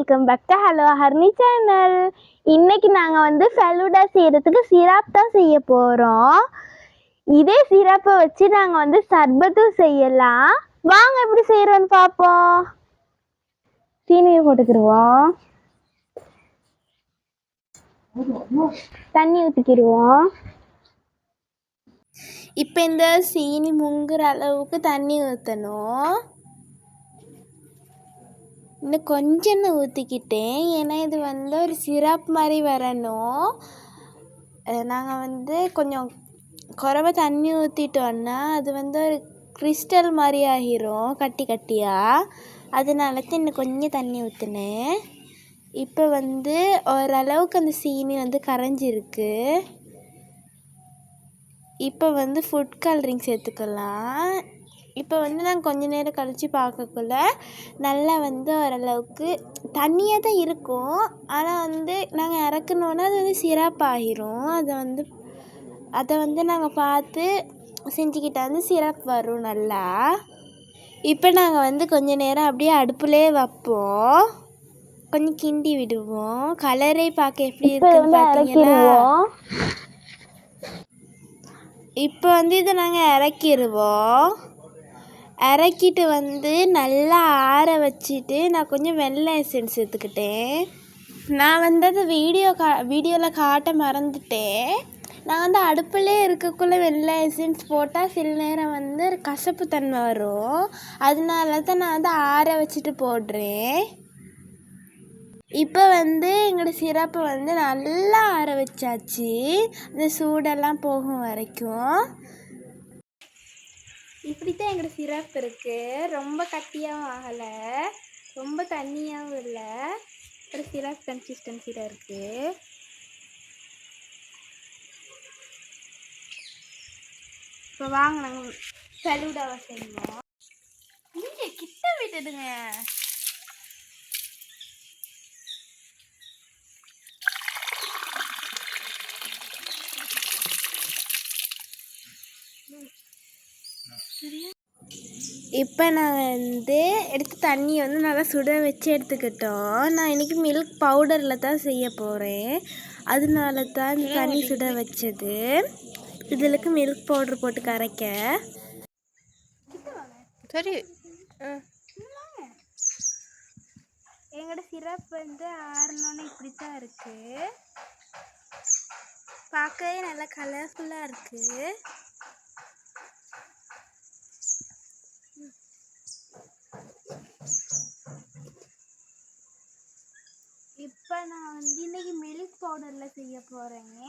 Welcome back to hello ஹர்னி channel. இன்னைக்கு நாங்கள் வந்து ஃபெலூடா செய்கிறதுக்கு சிரப் தான் செய்ய போகிறோம். இதே சிரப்பை வச்சு நாங்கள் வந்து சர்பத்தும் செய்யலாம். வாங்க எப்படி செய்கிறோன்னு பார்ப்போம். சீனியை போட்டுக்கிடுவோம், தண்ணி ஊற்றிக்கிடுவோம். இப்போ இந்த சீனி முங்குற அளவுக்கு தண்ணி ஊற்றணும். இன்னும் கொஞ்சம் ஊற்றிக்கிட்டேன், ஏன்னா இது வந்து ஒரு சிரப் மாதிரி வரணும். நாங்கள் வந்து கொஞ்சம் குறைவா தண்ணி ஊற்றிட்டோன்னா அது வந்து ஒரு கிறிஸ்டல் மாதிரி ஆகிரும், கட்டி கட்டியாக. அதனால தான் இன்னும் கொஞ்சம் தண்ணி ஊற்றினேன். இப்போ வந்து ஓரளவுக்கு அந்த சீனி வந்து கரைஞ்சிருக்கு. இப்போ வந்து ஃபுட் கலரிங் சேர்த்துக்கலாம். இப்போ வந்து நாங்கள் கொஞ்ச நேரம் கழித்து பார்க்கக்குள்ள நல்லா வந்து ஓரளவுக்கு தண்ணியாக தான் இருக்கும். ஆனால் வந்து நாங்கள் இறக்குனோன்னா அது வந்து சிரப் ஆகிரும். அதை வந்து நாங்கள் பார்த்து செஞ்சுக்கிட்டா வந்து சிரப் வரும் நல்லா. இப்போ நாங்கள் வந்து கொஞ்ச நேரம் அப்படியே அடுப்புலேயே வைப்போம், கொஞ்சம் கிண்டி விடுவோம். கலரே பார்க்க எப்படி இருக்குன்னு பார்த்தீங்களா? இப்போ வந்து இதை நாங்கள் இறக்கிடுவோம். இறக்கிட்டு வந்து நல்லா ஆற வச்சுட்டு நான் கொஞ்சம் வெள்ளை எசன்ஸ் சேர்த்துக்கிட்டேன். நான் வந்து அது வீடியோவில் காட்ட மறந்துட்டேன். நான் வந்து அடுப்புலேயே இருக்கக்குள்ளே வெள்ளை எசன்ஸ் போட்டால் சில நேரம் வந்து ஒரு கசப்பு தன்மை வரும். அதனால தான் நான் வந்து ஆற வச்சுட்டு போடுறேன். இப்போ வந்து எங்களோட சிரப்பை வந்து நல்லா ஆற வச்சாச்சு, அந்த சூடெல்லாம் போகும் வரைக்கும். இப்படி தான் எங்களோட சிரப் இருக்குது. ரொம்ப கட்டியாகவும் ஆகலை, ரொம்ப தண்ணியாகவும் இல்லை, ஒரு சிரப் கன்சிஸ்டன்சியில் இருக்குது. இப்போ வாங்க நாங்கள் ஃபெலூடாவை செய்வோம். நீங்கள் கிட்ட விட்டுடுங்க. இப்போ நான் வந்து எடுத்து தண்ணியை வந்து நல்லா சுட வச்சு எடுத்துக்கிட்டோம். நான் இன்றைக்கி மில்க் பவுடரில் தான் செய்ய போகிறேன், அதனால தான் இந்த தண்ணி சுட வச்சது. இதுலக்கு மில்க் பவுடர் போட்டு கரைக்க. சரி, எங்களோட சிரப் வந்து ஆறணுன்னு இப்படி தான் இருக்குது. பார்க்கவே நல்லா கலர்ஃபுல்லாக இருக்குது. இப்போ நான் வந்து இன்றைக்கி மில்க் பவுடரில் செய்ய போகிறேங்க.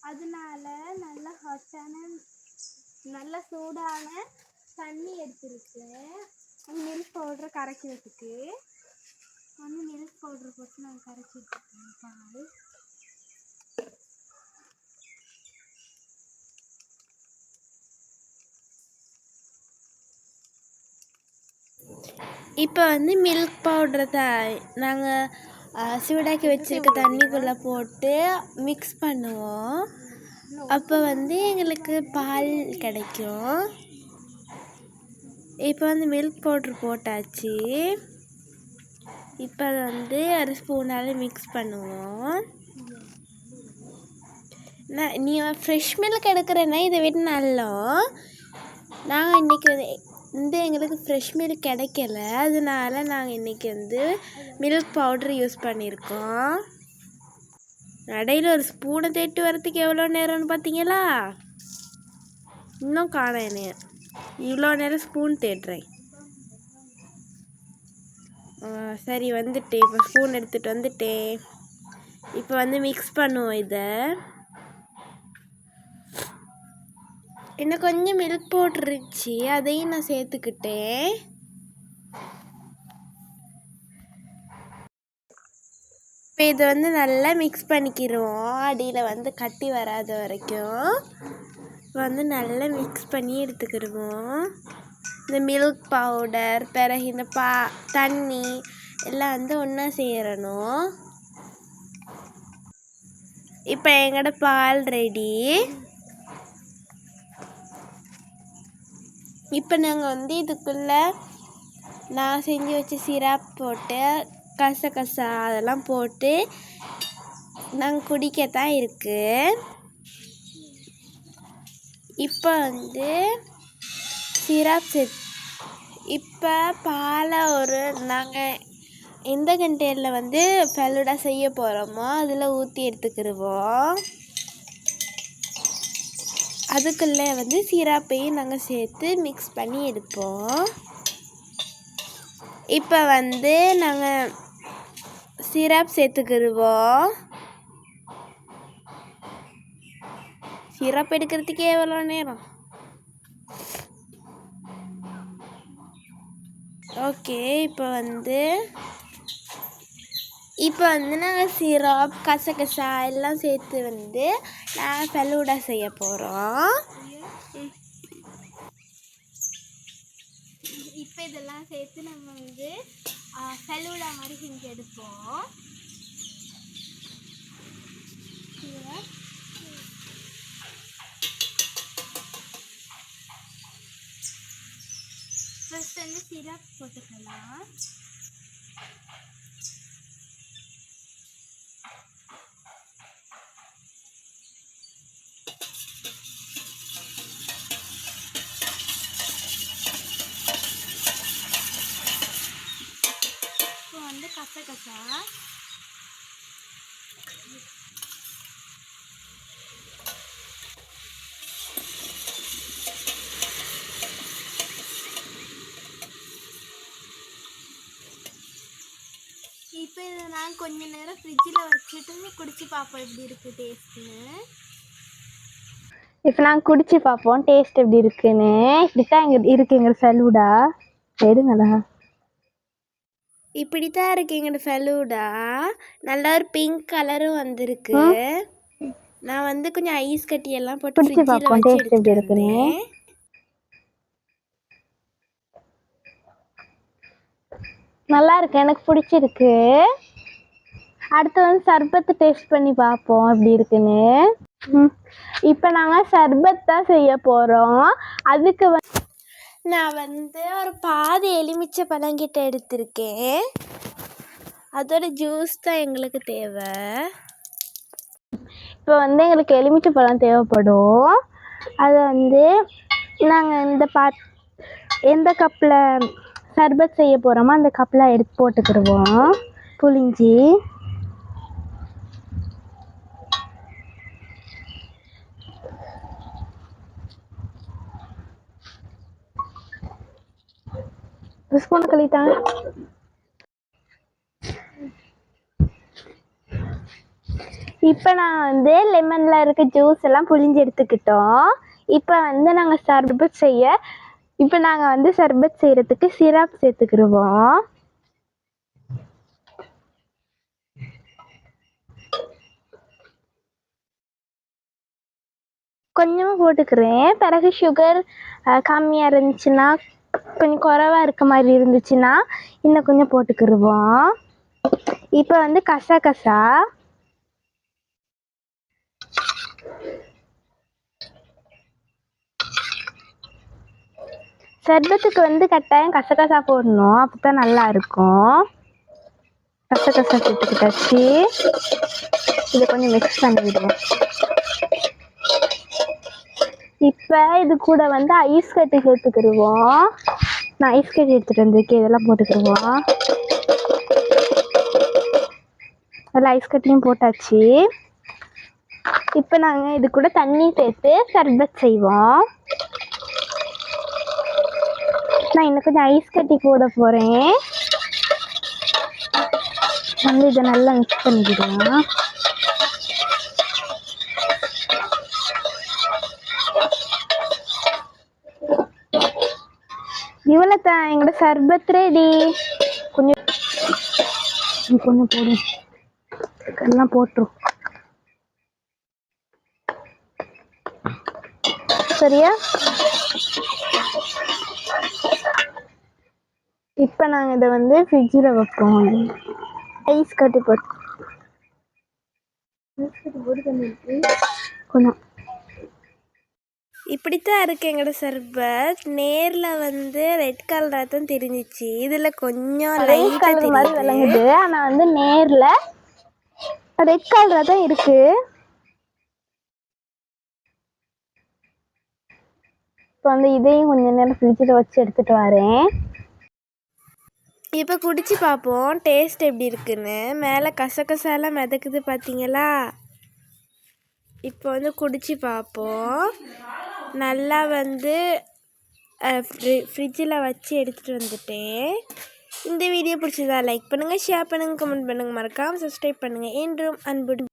அதனால நல்லா ஹாட்டான நல்லா சூடான தண்ணி எடுத்துருக்கேன் மில்க் பவுடரை கரைக்கிறதுக்கு. வந்து மில்க் பவுடர் போட்டு நான் கரைச்சி எடுத்துக்கேன். பால் இப்போ வந்து மில்க் பவுடரை நாங்கள் சூடாக்கி வச்சுருக்க தண்ணிக்குள்ளே போட்டு மிக்ஸ் பண்ணுவோம். அப்போ வந்து எங்களுக்கு பால் கிடைக்கும். இப்போ வந்து மில்க் பவுட்ரு போட்டாச்சு. இப்போ அதை வந்து ஒரு ஸ்பூனால் மிக்ஸ் பண்ணுவோம். நீ ஃப்ரெஷ் மில்க் எடுக்கிறேன்னா இதை விட நல்லா. நாங்கள் இன்றைக்கி வந்து எங்களுக்கு ஃப்ரெஷ் மில்க் கிடைக்கல, அதனால நாங்கள் இன்றைக்கி வந்து மில்க் பவுட்ரு யூஸ் பண்ணியிருக்கோம். இடையில ஒரு ஸ்பூனை தேட்டு வரத்துக்கு எவ்வளோ நேரம்னு பார்த்தீங்களா? இன்னும் காணேன், இவ்வளோ நேரம் ஸ்பூன் தேட்டுறேன். சரி, வந்துட்டேன். இப்போ ஸ்பூன் எடுத்துகிட்டு வந்துட்டேன். இப்போ வந்து மிக்ஸ் பண்ணுவோம். இதை இன்னும் கொஞ்சம் மில்க் பவுடர் இருந்துச்சு, அதையும் நான் சேர்த்துக்கிட்டேன். இப்போ இதை வந்து நல்லா மிக்ஸ் பண்ணிக்கிடுவோம், அடியில் வந்து கட்டி வராத வரைக்கும். இப்போ வந்து நல்லா மிக்ஸ் பண்ணி எடுத்துக்கிடுவோம். இந்த மில்க் பவுடர் பிறகு இந்த தண்ணி எல்லாம் வந்து ஒன்றா சேரணும். இப்போ எங்களோட பால் ரெடி. இப்போ நாங்கள் வந்து இதுக்குள்ளே நான் செஞ்சு வச்ச சிரப் போட்டு கசகசா அதெல்லாம் போட்டு நாங்கள் குடிக்கத்தான் இருக்கு. இப்போ வந்து சிரப் இப்போ பாலை நாங்கள் எந்த கண்டெய்னரில் வந்து ஃபெலுடா செய்ய போகிறோமோ அதில் ஊற்றி எடுத்துக்கிடுவோம். அதுக்குள்ளே வந்து சிரப்பையும் நாங்கள் சேர்த்து மிக்ஸ் பண்ணி எடுப்போம். இப்போ வந்து நாங்கள் சிரப் சேர்த்துக்கிடுவோம். சிரப் எடுக்கிறதுக்கே எவ்வளோ நேரம்? ஓகே, இப்போ வந்து நாங்கள் சிரப் கசகசா எல்லாம் சேர்த்து வந்து நாங்கள் ஃபெலுடா செய்ய போகிறோம். இப்போ இதெல்லாம் சேர்த்து நம்ம வந்து ஃபெலுடா மாதிரி செஞ்சு எடுப்போம். ஃபர்ஸ்ட் வந்து சிரப் போட்டுக்கலாம். இப்போ வந்து கசகசா இப்போ இதை நான் கொஞ்ச நேரம் ஃப்ரிட்ஜில் வச்சுட்டு குடிச்சு பார்ப்போம் எப்படி இருக்குது டேஸ்ட்டுன்னு. இப்போ நாங்கள் குடிச்சு பார்ப்போம் டேஸ்ட் எப்படி இருக்குன்னு. இப்படித்தான் இருக்கு எங்கள் ஃபெலுடா. எடுங்களா, இப்படி தான் இருக்கு எங்களோட ஃபெலுடா. நல்லா ஒரு பிங்க் கலரும் வந்திருக்கு. நான் வந்து கொஞ்சம் ஐஸ் கட்டியெல்லாம் போட்டு குடிச்சு ஃப்ரிட்ஜில் பார்ப்போம் வச்சு டேஸ்ட் எப்படி எடுத்துகிட்டு இருக்குன்னு. வந்தேன். நல்லா இருக்கு, எனக்கு பிடிச்சிருக்கு. அடுத்து வந்து சர்பத்து டேஸ்ட் பண்ணி பார்ப்போம் எப்படி இருக்குன்னு. இப்போ நாங்கள் சர்பத் தான் செய்ய போகிறோம். அதுக்கு நான் வந்து ஒரு பாதி எலுமிச்சை பழங்கிட்ட எடுத்திருக்கேன். அதோட ஜூஸ் தான் எங்களுக்கு தேவை. இப்போ வந்து எங்களுக்கு எலுமிச்சை பழம் தேவைப்படும். அதை வந்து நாங்கள் எந்த கப்பில் சர்பத் செய்ய போகிறோமோ அந்த கப்பில் எடுத்து போட்டுக்கிடுவோம் புளிஞ்சி. ஸ்பூன் கழித்தாங்க. இப்போ நான் வந்து லெமனில் இருக்க ஜூஸ் எல்லாம் புளிஞ்சு எடுத்துக்கிட்டோம். இப்போ வந்து நாங்கள் சர்பத் செய்கிறதுக்கு சிரப் சேர்த்துக்கிடுவோம். கொஞ்சமாக போட்டுக்கிறேன். பிறகு சுகர் கம்மியாக இருந்துச்சுன்னா, கொஞ்சம் குறைவா இருக்க மாதிரி இருந்துச்சுன்னா இன்னும் கொஞ்சம் போட்டுக்கிடுவோம். இப்போ வந்து கசகசா, சர்பத்துக்கு வந்து கட்டாயம் கசகசா போடணும், அப்போ தான் நல்லா இருக்கும். கசகசா சேர்த்துக்கிட்டாச்சு. இதை கொஞ்சம் மிக்ஸ் பண்ணிவிடுவோம். இப்போ இது கூட வந்து ஐஸ் கட்டி சேர்த்துக்கிடுவோம். நான் ஐஸ் கட்டி எடுத்துகிட்டு வந்திருக்கேன், இதெல்லாம் போட்டுக்கிடுவோம். அதில் ஐஸ் கட்டியும் போட்டாச்சு. இப்போ நாங்கள் இது கூட தண்ணி சேர்த்து சர்பத் செய்வோம். நான் இன்னும் கொஞ்சம் ஐஸ் கட்டி போட போகிறேன். வந்து இதை நல்லா மிக்ஸ் பண்ணிக்கிடுவோம். இவ்வளோ தான் எங்களோட சர்பத் ரெடி. கொஞ்சம் போடும், எல்லாம் போட்டுரும். சரியா? இப்போ நாங்கள் இதை வந்து ஃப்ரிட்ஜில் வைப்போம். ஐஸ் கட்டி போட்டு கொஞ்சம் இப்படித்தான் இருக்குது எங்களோட சர்பத். நேரில் வந்து ரெட் கலராக தான் தெரிஞ்சிச்சு, இதில் கொஞ்சம் லைட் கலர் மாதிரி விளங்குது, ஆனால் வந்து நேரில் ரெட் கலராக தான் இருக்குது. இப்போ வந்து இதையும் கொஞ்சம் நேரம் ஃப்ரிட்ஜில் வச்சு எடுத்துகிட்டு வரேன். இப்போ குடிச்சு பார்ப்போம் டேஸ்ட் எப்படி இருக்குன்னு. மேலே கசகசாலாம் மிதக்குது பார்த்தீங்களா? இப்போ வந்து குடிச்சு பார்ப்போம். நல்லா வந்து ஃப்ரிட்ஜில் வச்சு எடுத்துகிட்டு வந்துட்டேன். இந்த வீடியோ பிடிச்சதா லைக் பண்ணுங்கள், ஷேர் பண்ணுங்கள், கமெண்ட் பண்ணுங்கள், மறக்காமல் சப்ஸ்கிரைப் பண்ணுங்கள். என்றும் அன்புடன்